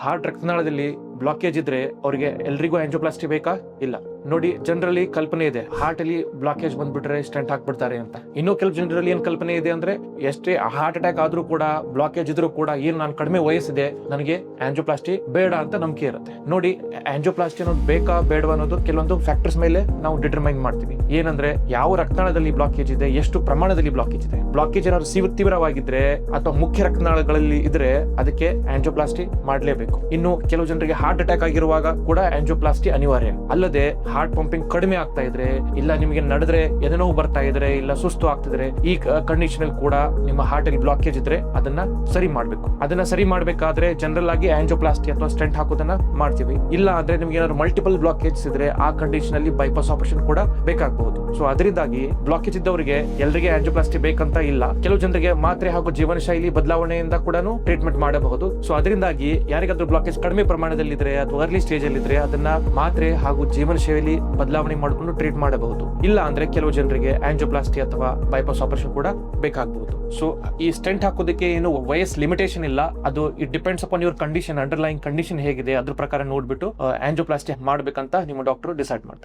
Heart ರಕ್ತನಾಳದಲ್ಲಿ blockage ಇದ್ರೆ ಅವರಿಗೆ ಎಲ್ರಿಗೂ ಆಂಜಿಯೋಪ್ಲಾಸ್ಟಿ ಬೇಕಾ? ಇಲ್ಲ. ನೋಡಿ, ಜನರಲಿ ಕಲ್ಪನೆ ಇದೆ ಹಾರ್ಟ್ ಅಲ್ಲಿ ಬ್ಲಾಕೇಜ್ ಬಂದ್ಬಿಟ್ರೆ ಸ್ಟೆಂಟ್ ಹಾಕ್ಬಿಡ್ತಾರೆ ಅಂತ. ಇನ್ನೂ ಕೆಲವು ಜನರಲ್ಲಿ ಏನ್ ಕಲ್ಪನೆ ಇದೆ ಅಂದ್ರೆ, ಎಷ್ಟೇ ಹಾರ್ಟ್ ಅಟ್ಯಾಕ್ ಆದ್ರೂ ಕೂಡ, ಬ್ಲಾಕೇಜ್ ಇದ್ರೂ ಕೂಡ, ಏನ್ ನಾನು ಕಡಿಮೆ ವಯಸ್ಸಿದೆ, ನನಗೆ ಆಂಜಿಯೋಪ್ಲಾಸ್ಟಿ ಬೇಡ ಅಂತ ನಂಬಿಕೆ ಇರುತ್ತೆ. ನೋಡಿ, ಆಂಜಿಯೋಪ್ಲಾಸ್ಟಿ ಅನ್ನೋದು ಬೇಕಾ ಬೇಡವಾ ಅನ್ನೋದು ಕೆಲವೊಂದು ಫ್ಯಾಕ್ಟರ್ಸ್ ಮೇಲೆ ನಾವು ಡಿಟರ್ಮೈನ್ ಮಾಡ್ತೀವಿ. ಏನಂದ್ರೆ, ಯಾವ ರಕ್ತನಾಳದಲ್ಲಿ ಬ್ಲಾಕೇಜ್ ಇದೆ, ಎಷ್ಟು ಪ್ರಮಾಣದಲ್ಲಿ ಬ್ಲಾಕೇಜ್ ಇದೆ. ಬ್ಲಾಕೇಜ್ ಏನಾದ್ರು ತೀವ್ರವಾಗಿದ್ರೆ ಅಥವಾ ಮುಖ್ಯ ರಕ್ತನಾಳಗಳಲ್ಲಿ ಇದ್ರೆ ಅದಕ್ಕೆ ಆಂಜಿಯೋಪ್ಲಾಸ್ಟಿ ಮಾಡಲೇಬೇಕು. ಇನ್ನು ಕೆಲವು ಜನರಿಗೆ ಹಾರ್ಟ್ ಅಟ್ಯಾಕ್ ಆಗಿರುವಾಗ ಕೂಡ ಆಂಜಿಯೋಪ್ಲಾಸ್ಟಿ ಅನಿವಾರ್ಯ. ಅಲ್ಲದೆ ಹಾರ್ಟ್ ಪಂಪಿಂಗ್ ಕಡಿಮೆ ಆಗ್ತಾ ಇದ್ರೆ, ಇಲ್ಲ ನಿಮಗೆ ನಡೆದ್ರೆ ಎದೆನೋವು ಬರ್ತಾ ಇದ್ರೆ, ಇಲ್ಲ ಸುಸ್ತು ಆಗ್ತಿದ್ರೆ, ಈ ಕಂಡೀಷನ್ ಅಲ್ಲಿ ಕೂಡ ನಿಮ್ಮ ಹಾರ್ಟ್ ಅಲ್ಲಿ ಬ್ಲಾಕೇಜ್ ಇದ್ರೆ ಅದನ್ನ ಸರಿ ಮಾಡ್ಬೇಕು. ಅದನ್ನ ಸರಿ ಮಾಡ್ಬೇಕಾದ್ರೆ ಜನರಲ್ ಆಗಿ ಆಂಜಿಯೋಪ್ಲಾಸ್ಟಿ ಅಥವಾ ಸ್ಟೆಂಟ್ ಹಾಕೋದನ್ನ ಮಾಡ್ತೀವಿ. ಇಲ್ಲ ಅಂದ್ರೆ ನಿಮ್ಗೆ ಏನಾದ್ರು ಮಲ್ಟಿಪಲ್ ಬ್ಲಾಕೇಜ್ ಇದ್ರೆ ಆ ಕಂಡೀಷನ್ ಅಲ್ಲಿ ಬೈಪಾಸ್ ಆಪರೇಷನ್ ಕೂಡ ಬೇಕಾಗಬಹುದು. ಸೊ ಅದರಿಂದಾಗಿ ಬ್ಲಾಕೇಜ್ ಇದ್ದವರಿಗೆ ಎಲ್ಲರಿಗೆ ಆಂಜಿಯೋಪ್ಲಾಸ್ಟಿ ಬೇಕಂತ ಇಲ್ಲ. ಕೆಲವು ಜನರಿಗೆ ಮಾತ್ರೆ ಹಾಗೂ ಜೀವನ ಶೈಲಿ ಬದಲಾವಣೆಯಿಂದ ಕೂಡ ಟ್ರೀಟ್ಮೆಂಟ್ ಮಾಡಬಹುದು. ಸೊ ಅದರಿಂದಾಗಿ ಯಾರಿಗಾದ್ರೂ ಬ್ಲಾಕೇಜ್ ಕಡಿಮೆ ಪ್ರಮಾಣದಲ್ಲಿ ಇದ್ರೆ ಅಥವಾ ಅರ್ಲಿ ಸ್ಟೇಜ್ ಅಲ್ಲಿ ಇದ್ರೆ ಅದನ್ನ ಮಾತ್ರೆ ಹಾಗೂ ಜೀವನ ಶೈಲಿ ಬದಲಾವಣೆ ಮಾಡಿಕೊಂಡು ಟ್ರೀಟ್ ಮಾಡಬಹುದು. ಇಲ್ಲ ಅಂದ್ರೆ ಕೆಲವು ಜನರಿಗೆ ಆಂಜಿಯೋಪ್ಲಾಸ್ಟಿ ಅಥವಾ ಬೈಪಾಸ್ ಆಪರೇಷನ್ ಕೂಡ ಬೇಕಾಗಬಹುದು. ಸೊ ಈ ಸ್ಟೆಂಟ್ ಹಾಕೋದಕ್ಕೆ ಏನು ವಯಸ್ ಲಿಮಿಟೇಷನ್ ಇಲ್ಲ. ಅದು it depends upon your condition, underline condition ಹೇಗಿದೆ ಅದ್ರ ಪ್ರಕಾರ ನೋಡ್ಬಿಟ್ಟು ಆಂಜಿಯೋಪ್ಲಾಸ್ಟಿ ಮಾಡ್ಬೇಕಂತ ನಿಮ್ಮ ಡಾಕ್ಟರ್ ಡಿಸೈಡ್ ಮಾಡ್ತಾರೆ.